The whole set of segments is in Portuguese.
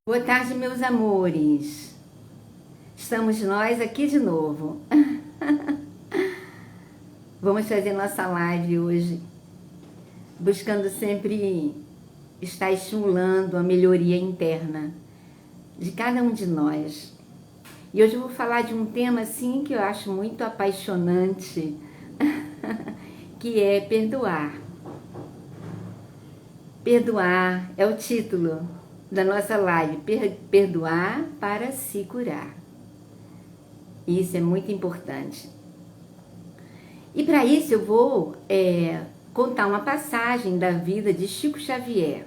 Boa tarde, meus amores. Estamos nós aqui de novo. Vamos fazer nossa live hoje, buscando sempre estar estimulando a melhoria interna de cada um de nós. E hoje eu vou falar de um tema assim que eu acho muito apaixonante, que é perdoar. Perdoar é o título da nossa live, perdoar para se curar. Isso é muito importante. E para isso eu vou contar uma passagem da vida de Chico Xavier,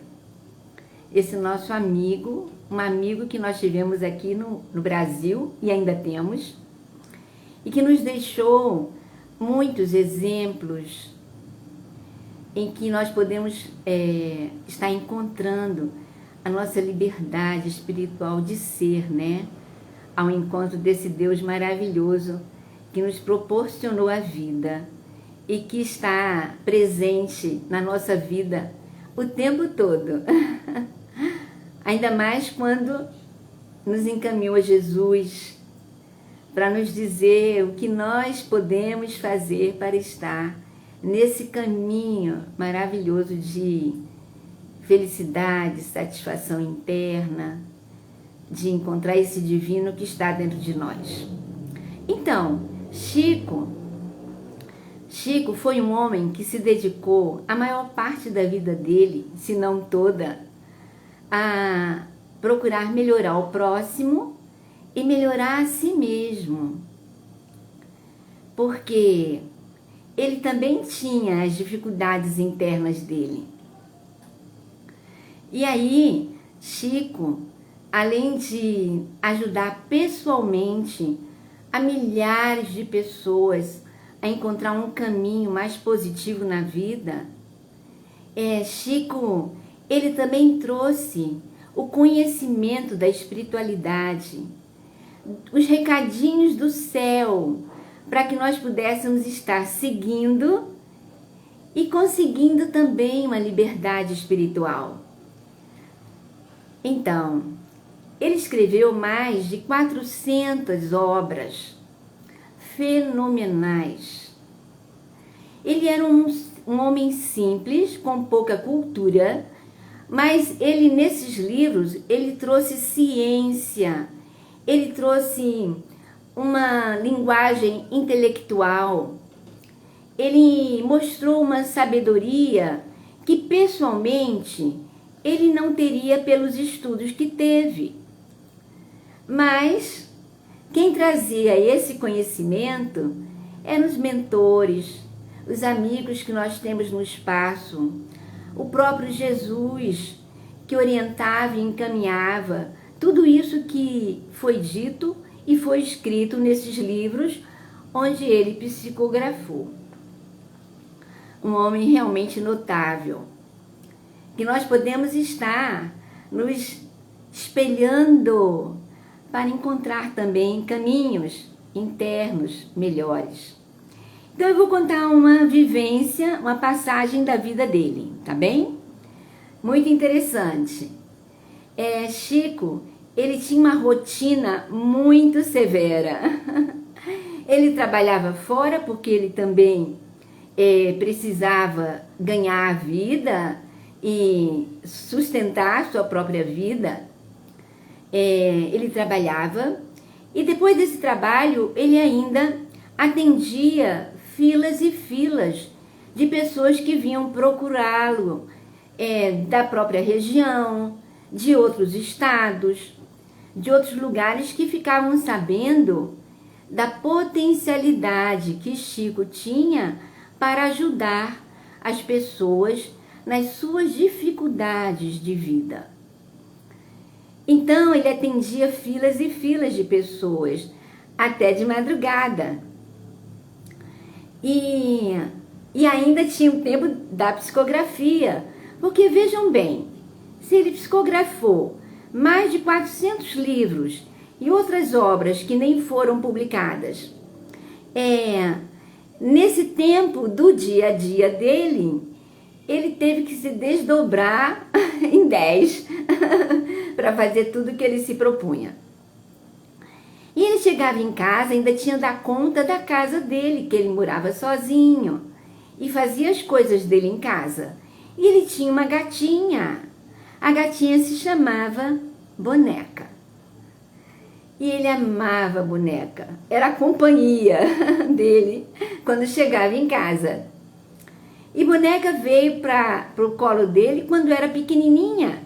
esse nosso amigo, um amigo que nós tivemos aqui no Brasil e ainda temos, e que nos deixou muitos exemplos em que nós podemos estar encontrando a nossa liberdade espiritual de ser, né? Ao encontro desse Deus maravilhoso que nos proporcionou a vida e que está presente na nossa vida o tempo todo. Ainda mais quando nos encaminhou a Jesus para nos dizer o que nós podemos fazer para estar nesse caminho maravilhoso de felicidade, satisfação interna, de encontrar esse divino que está dentro de nós. Então, Chico foi um homem que se dedicou a maior parte da vida dele, se não toda, a procurar melhorar o próximo e melhorar a si mesmo. Porque ele também tinha as dificuldades internas dele. E aí, Chico, além de ajudar pessoalmente a milhares de pessoas a encontrar um caminho mais positivo na vida, Chico, ele também trouxe o conhecimento da espiritualidade, os recadinhos do céu, para que nós pudéssemos estar seguindo e conseguindo também uma liberdade espiritual. Então, ele escreveu mais de 400 obras fenomenais. Ele era um homem simples, com pouca cultura, mas ele, nesses livros, ele trouxe ciência, ele trouxe uma linguagem intelectual, ele mostrou uma sabedoria que, pessoalmente, ele não teria pelos estudos que teve. Mas quem trazia esse conhecimento eram os mentores, os amigos que nós temos no espaço, o próprio Jesus, que orientava e encaminhava tudo isso que foi dito e foi escrito nesses livros onde ele psicografou. Um homem realmente notável, que nós podemos estar nos espelhando para encontrar também caminhos internos melhores. Então eu vou contar uma vivência, uma passagem da vida dele, tá bem? Muito interessante. Chico, ele tinha uma rotina muito severa. Ele trabalhava fora porque ele também precisava ganhar a vida e sustentar a sua própria vida. Ele trabalhava e depois desse trabalho ele ainda atendia filas e filas de pessoas que vinham procurá-lo, da própria região, de outros estados, de outros lugares, que ficavam sabendo da potencialidade que Chico tinha para ajudar as pessoas nas suas dificuldades de vida. Então ele atendia filas e filas de pessoas, até de madrugada. E ainda tinha o tempo da psicografia, porque vejam bem, se ele psicografou mais de 400 livros e outras obras que nem foram publicadas, nesse tempo do dia a dia dele, ele teve que se desdobrar em 10 para fazer tudo que ele se propunha. E ele chegava em casa, ainda tinha dar conta da casa dele, que ele morava sozinho, e fazia as coisas dele em casa. E ele tinha uma gatinha. A gatinha se chamava Boneca. E ele amava a boneca. Era a companhia dele quando chegava em casa. E Boneca veio para o colo dele quando era pequenininha.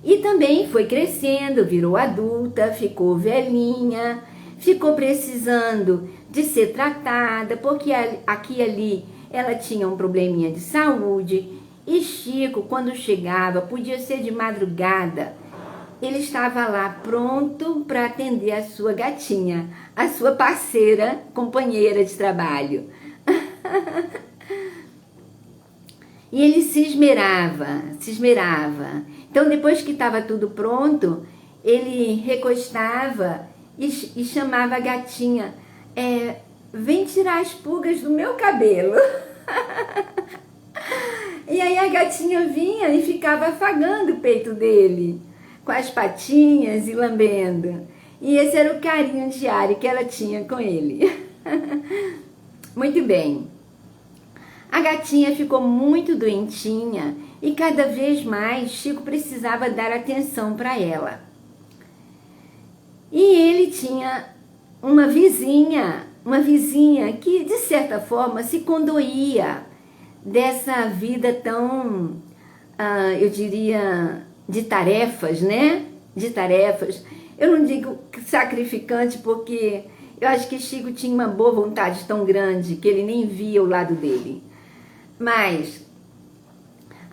E também foi crescendo, virou adulta, ficou velhinha, ficou precisando de ser tratada, porque aqui e ali ela tinha um probleminha de saúde. E Chico, quando chegava, podia ser de madrugada, ele estava lá pronto para atender a sua gatinha, a sua parceira, companheira de trabalho. E ele se esmerava, se esmerava. Então, depois que estava tudo pronto, ele recostava e chamava a gatinha, vem tirar as pulgas do meu cabelo. E aí a gatinha vinha e ficava afagando o peito dele, com as patinhas e lambendo. E esse era o carinho diário que ela tinha com ele. Muito bem. A gatinha ficou muito doentinha e cada vez mais Chico precisava dar atenção para ela. E ele tinha uma vizinha que, de certa forma, se condoía dessa vida tão, eu diria, de tarefas, né? De tarefas. Eu não digo sacrificante porque eu acho que Chico tinha uma boa vontade tão grande que ele nem via o lado dele. Mas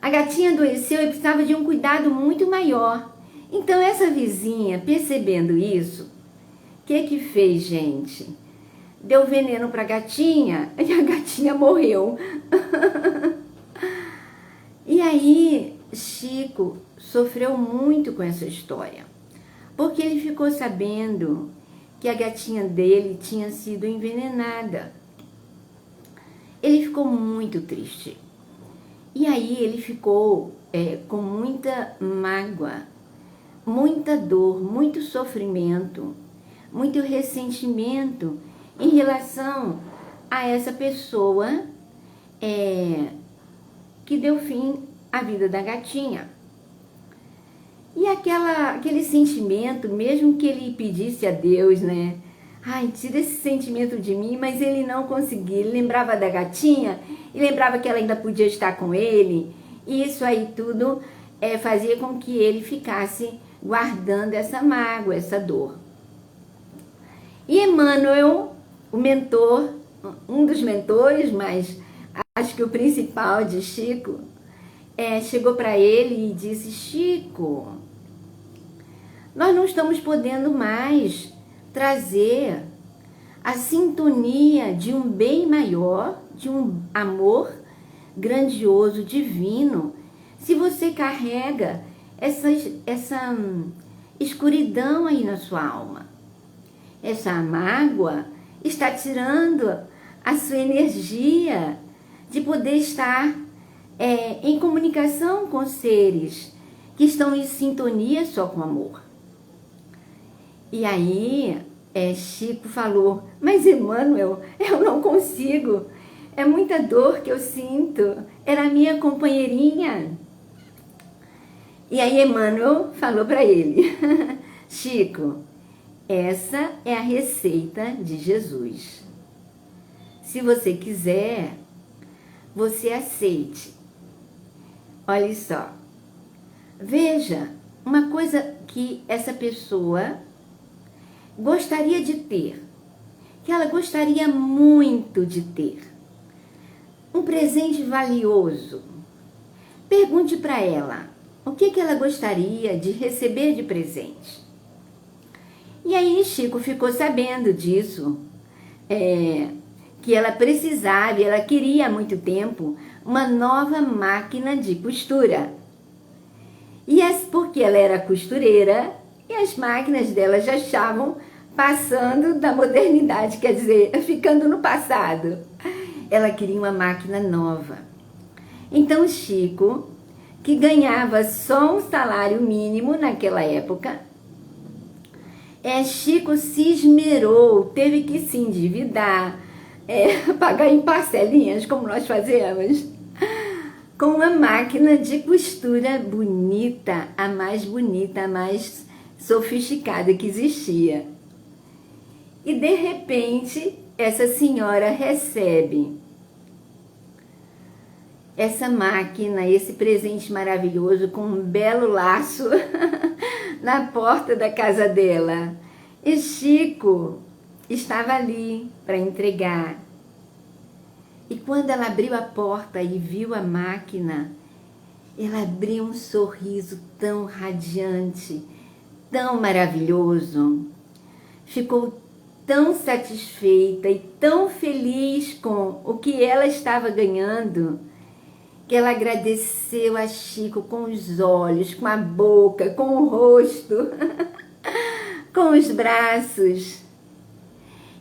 a gatinha adoeceu e precisava de um cuidado muito maior. Então essa vizinha, percebendo isso, o que fez, gente? Deu veneno para a gatinha e a gatinha morreu. E aí Chico sofreu muito com essa história, porque ele ficou sabendo que a gatinha dele tinha sido envenenada. Ele ficou muito triste. E aí ele ficou com muita mágoa, muita dor, muito sofrimento, muito ressentimento em relação a essa pessoa que deu fim à vida da gatinha. E aquele sentimento, mesmo que ele pedisse a Deus, né? Ai, tira esse sentimento de mim, mas ele não conseguia. Ele lembrava da gatinha e lembrava que ela ainda podia estar com ele. E isso aí tudo fazia com que ele ficasse guardando essa mágoa, essa dor. E Emmanuel, o mentor, um dos mentores, mas acho que o principal de Chico, chegou para ele e disse: Chico, nós não estamos podendo mais trazer a sintonia de um bem maior, de um amor grandioso, divino, se você carrega essa escuridão aí na sua alma. Essa mágoa está tirando a sua energia de poder estar em comunicação com seres que estão em sintonia só com amor. E aí Chico falou: mas Emmanuel, eu não consigo, é muita dor que eu sinto, era a minha companheirinha. E aí Emmanuel falou para ele: Chico, essa é a receita de Jesus. Se você quiser, você aceite. Olha só, veja uma coisa que essa pessoa gostaria de ter, que ela gostaria muito de ter. Um presente valioso. Pergunte para ela o que ela gostaria de receber de presente. E aí Chico ficou sabendo disso, que ela precisava, ela queria há muito tempo, uma nova máquina de costura. E porque ela era costureira, e as máquinas dela já estavam passando da modernidade, quer dizer, ficando no passado. Ela queria uma máquina nova. Então Chico que ganhava só um salário mínimo naquela época, Chico se esmerou, teve que se endividar, pagar em parcelinhas, como nós fazemos, com uma máquina de costura bonita, a mais sofisticada que existia. E de repente, essa senhora recebe essa máquina, esse presente maravilhoso com um belo laço na porta da casa dela. E Chico estava ali para entregar. E quando ela abriu a porta e viu a máquina, ela abriu um sorriso tão radiante, tão maravilhoso. Ficou tão satisfeita e tão feliz com o que ela estava ganhando, que ela agradeceu a Chico com os olhos, com a boca, com o rosto, com os braços.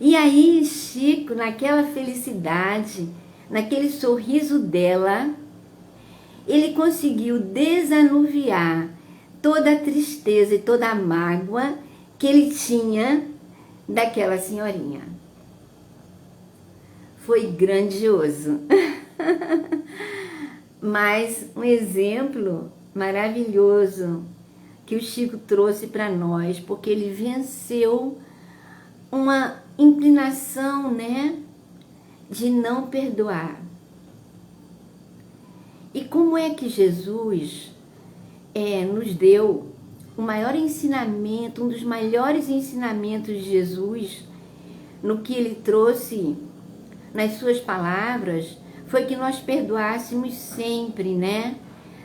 E aí Chico, naquela felicidade, naquele sorriso dela, ele conseguiu desanuviar toda a tristeza e toda a mágoa que ele tinha daquela senhorinha. Foi grandioso. Mas um exemplo maravilhoso que o Chico trouxe para nós, porque ele venceu uma inclinação, né, de não perdoar. E como é que Jesus nos deu o maior ensinamento, um dos maiores ensinamentos de Jesus, no que ele trouxe nas suas palavras, foi que nós perdoássemos sempre, né?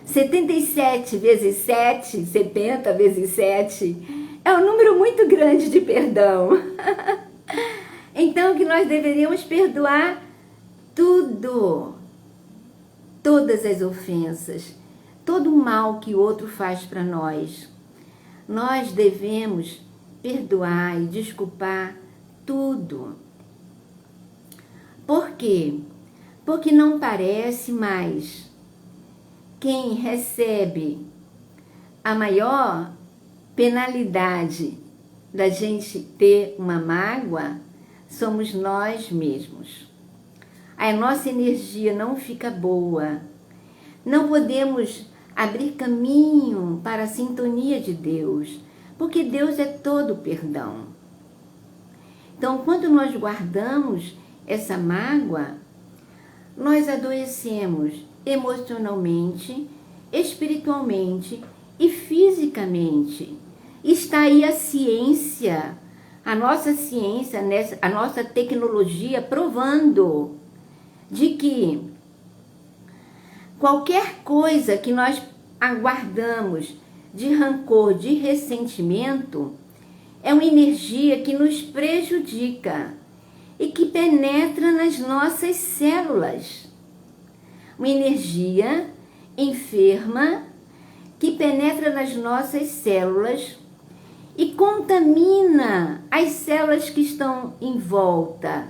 77 vezes 7, 70 vezes 7, é um número muito grande de perdão. Então, que nós deveríamos perdoar tudo, todas as ofensas, todo o mal que o outro faz para nós. Nós devemos perdoar e desculpar tudo. Por quê? Porque não parece mais quem recebe a maior penalidade da gente ter uma mágoa somos nós mesmos. A nossa energia não fica boa. Não podemos abrir caminho para a sintonia de Deus, porque Deus é todo perdão. Então, quando nós guardamos essa mágoa, nós adoecemos emocionalmente, espiritualmente e fisicamente. Está aí a ciência, a nossa ciência, a nossa tecnologia provando de que qualquer coisa que nós aguardamos de rancor, de ressentimento, é uma energia que nos prejudica e que penetra nas nossas células. Uma energia enferma que penetra nas nossas células e contamina as células que estão em volta.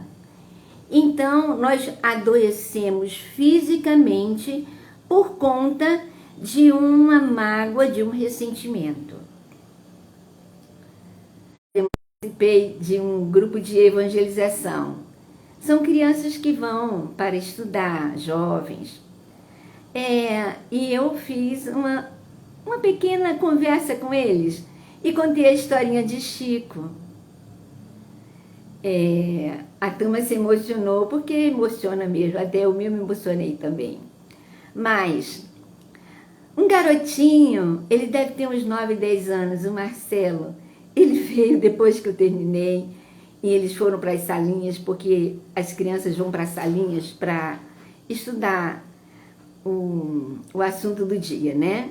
Então, nós adoecemos fisicamente por conta de uma mágoa, de um ressentimento. Eu participei de um grupo de evangelização. São crianças que vão para estudar, jovens. E eu fiz uma pequena conversa com eles e contei a historinha de Chico. A turma se emocionou, porque emociona mesmo, até eu me emocionei também. Mas um garotinho, ele deve ter uns 9, 10 anos, o Marcelo, ele veio depois que eu terminei e eles foram para as salinhas, porque as crianças vão para as salinhas para estudar o assunto do dia, né?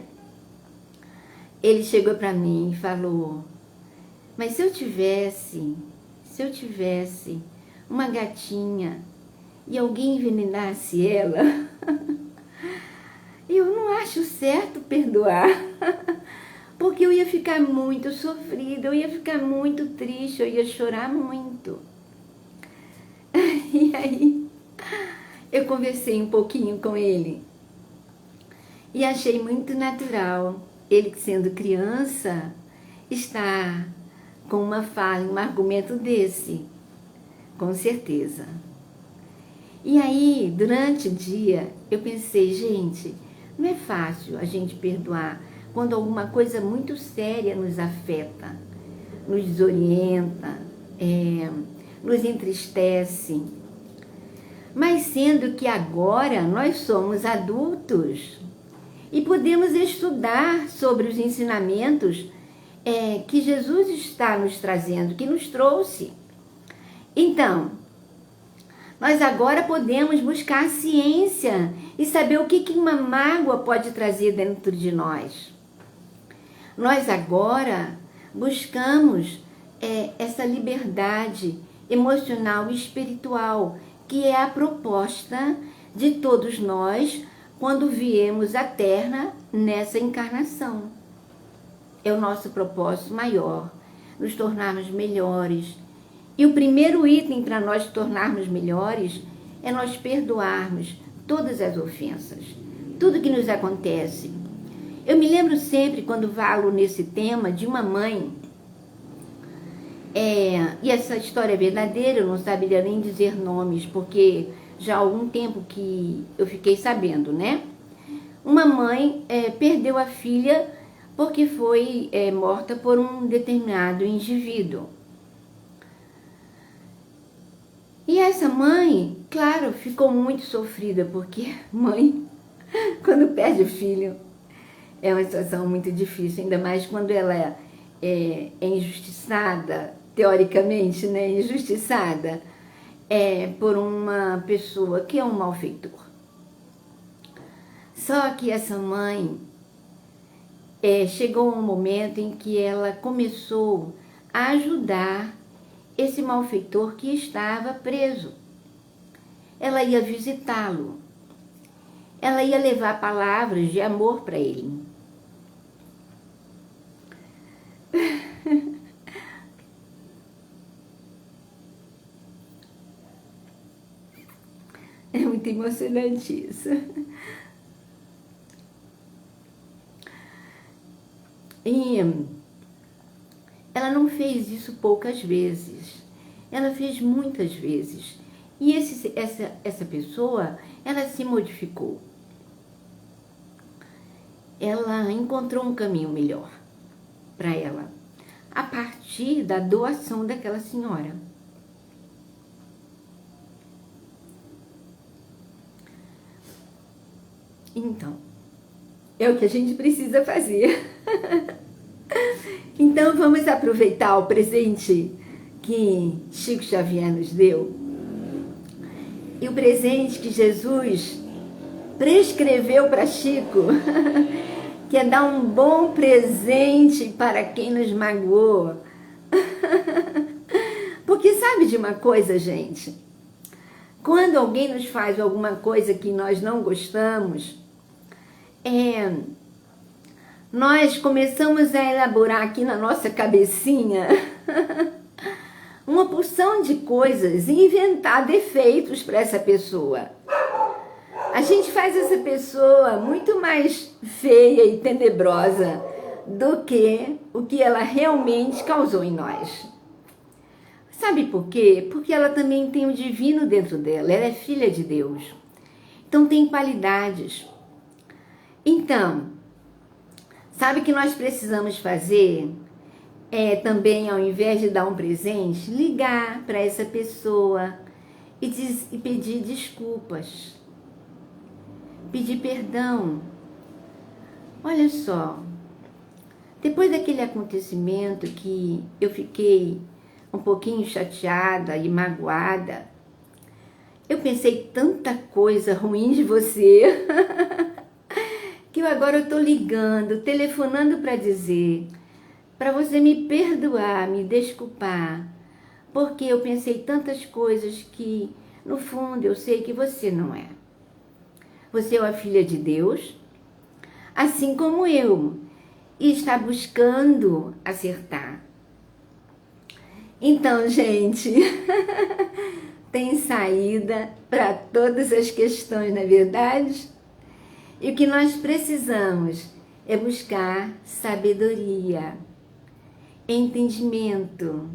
Ele chegou para mim e falou: mas se eu tivesse uma gatinha e alguém envenenasse ela, eu não acho certo perdoar, porque eu ia ficar muito sofrida, eu ia ficar muito triste, eu ia chorar muito. E aí, eu conversei um pouquinho com ele E achei muito natural ele, que sendo criança, estar com uma fala, um argumento desse, com certeza. E aí, durante o dia, eu pensei, gente, não é fácil a gente perdoar quando alguma coisa muito séria nos afeta, nos desorienta, nos entristece. Mas sendo que agora nós somos adultos e podemos estudar sobre os ensinamentos que Jesus está nos trazendo, que nos trouxe. Então, nós agora podemos buscar a ciência e saber o que uma mágoa pode trazer dentro de nós. Nós agora buscamos essa liberdade emocional e espiritual, que é a proposta de todos nós quando viemos à Terra nessa encarnação. É o nosso propósito maior, nos tornarmos melhores. E o primeiro item para nós tornarmos melhores é nós perdoarmos todas as ofensas, tudo que nos acontece. Eu me lembro sempre, quando falo nesse tema, de uma mãe, e essa história é verdadeira, eu não saberia nem dizer nomes, porque já há algum tempo que eu fiquei sabendo, né? Uma mãe perdeu a filha porque foi morta por um determinado indivíduo. E essa mãe, claro, ficou muito sofrida, porque mãe, quando perde o filho, é uma situação muito difícil, ainda mais quando ela é injustiçada, teoricamente, né, injustiçada, por uma pessoa que é um malfeitor. Só que essa mãe chegou um momento em que ela começou a ajudar esse malfeitor que estava preso. Ela ia visitá-lo. Ela ia levar palavras de amor para ele. É muito emocionante isso. E ela não fez isso poucas vezes. Ela fez muitas vezes. E essa pessoa, ela se modificou. Ela encontrou um caminho melhor para ela, a partir da doação daquela senhora. Então, é o que a gente precisa fazer. Então, vamos aproveitar o presente que Chico Xavier nos deu. E o presente que Jesus prescreveu para Chico, que é dar um bom presente para quem nos magoou. Porque sabe de uma coisa, gente? Quando alguém nos faz alguma coisa que nós não gostamos, nós começamos a elaborar aqui na nossa cabecinha uma porção de coisas e inventar defeitos para essa pessoa. A gente faz essa pessoa muito mais feia e tenebrosa do que o que ela realmente causou em nós. Sabe por quê? Porque ela também tem o divino dentro dela, ela é filha de Deus. Então tem qualidades. Então, sabe o que nós precisamos fazer? Também, ao invés de dar um presente, ligar para essa pessoa e pedir desculpas. Pedir perdão. Olha só, depois daquele acontecimento que eu fiquei um pouquinho chateada e magoada, eu pensei tanta coisa ruim de você, que agora eu estou ligando, telefonando para dizer, para você me perdoar, me desculpar, porque eu pensei tantas coisas que, no fundo, eu sei que você não é. Você é uma filha de Deus, assim como eu, e está buscando acertar. Então, gente, tem saída para todas as questões, não é verdade? E o que nós precisamos é buscar sabedoria, entendimento.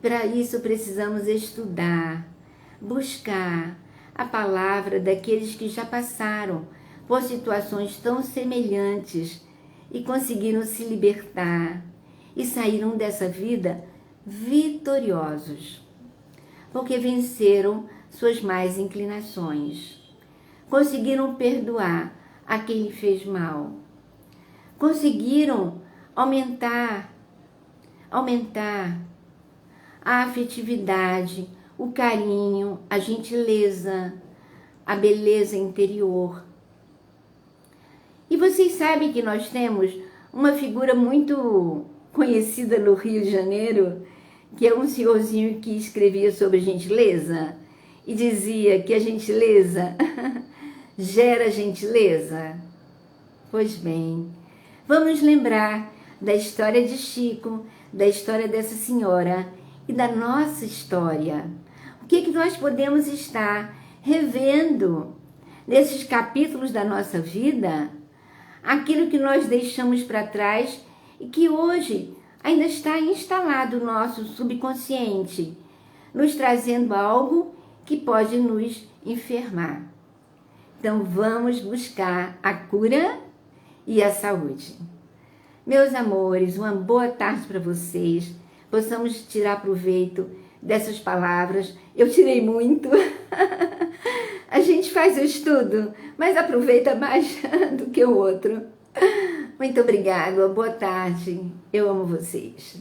Para isso precisamos estudar, buscar a palavra daqueles que já passaram por situações tão semelhantes e conseguiram se libertar e saíram dessa vida vitoriosos, porque venceram suas más inclinações, conseguiram perdoar a quem lhe fez mal, conseguiram aumentar a afetividade, o carinho, a gentileza, a beleza interior. E vocês sabem que nós temos uma figura muito conhecida no Rio de Janeiro, que é um senhorzinho que escrevia sobre gentileza e dizia que a gentileza gera gentileza. Pois bem, vamos lembrar da história de Chico, da história dessa senhora e da nossa história. O que nós podemos estar revendo nesses capítulos da nossa vida, aquilo que nós deixamos para trás e que hoje ainda está instalado no nosso subconsciente, nos trazendo algo que pode nos enfermar. Então vamos buscar a cura e a saúde. Meus amores, uma boa tarde para vocês. Possamos tirar proveito dessas palavras. Eu tirei muito. A gente faz o estudo, mas aproveita mais do que o outro. Muito obrigada, boa tarde. Eu amo vocês.